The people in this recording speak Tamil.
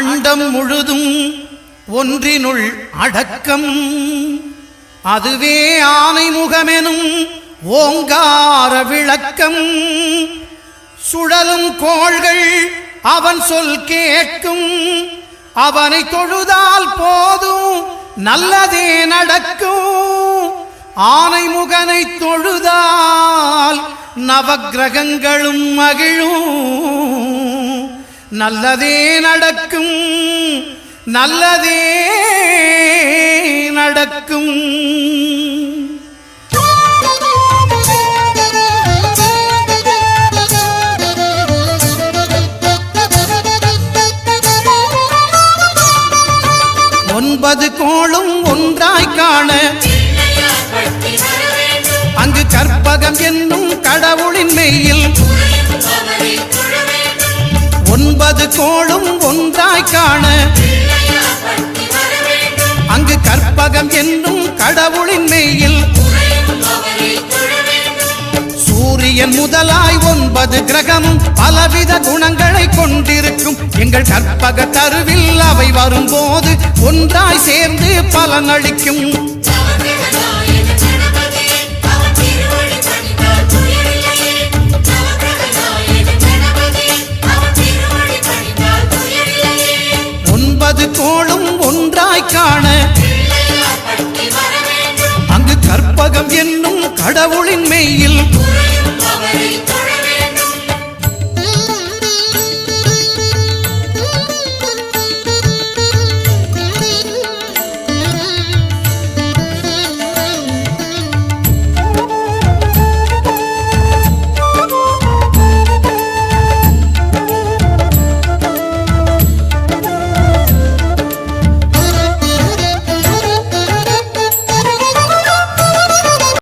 அண்டம் முழுதும் ஒன்றினுள் அடக்கம் அதுவே ஆனை முகமெனும் ஓங்கார விளக்கம் சுழலும் கோள்கள் அவன் சொல் கேட்கும் அவனை தொழுதால் போதும் நல்லதே நடக்கும் ஆனை முகனை தொழுதால் நவக்கிரகங்களும் மகிழும் நல்லதே நடக்கும் நல்லதே நடக்கும் ஒன்பது கோளும் ஒன்றாய் காண அங்கு கற்பகம் என்னும் கடவுளின் மெய்யில் ஒன்பது கோளும் ஒன்றாய் காண அங்கு கற்பகம் என்னும் கடவுளின் மெய்யில் சூரியன் முதலாய் 9 கிரகமும் பலவித குணங்களை கொண்டிருக்கும் எங்கள் கற்பக தருவில் அவை வரும்போது ஒன்றாய் சேர்ந்து பலனளிக்கும் கோளும் ஒன்றாய் காண அங்கு கற்பகம் என்னும் கடவுளின் மெய்யில்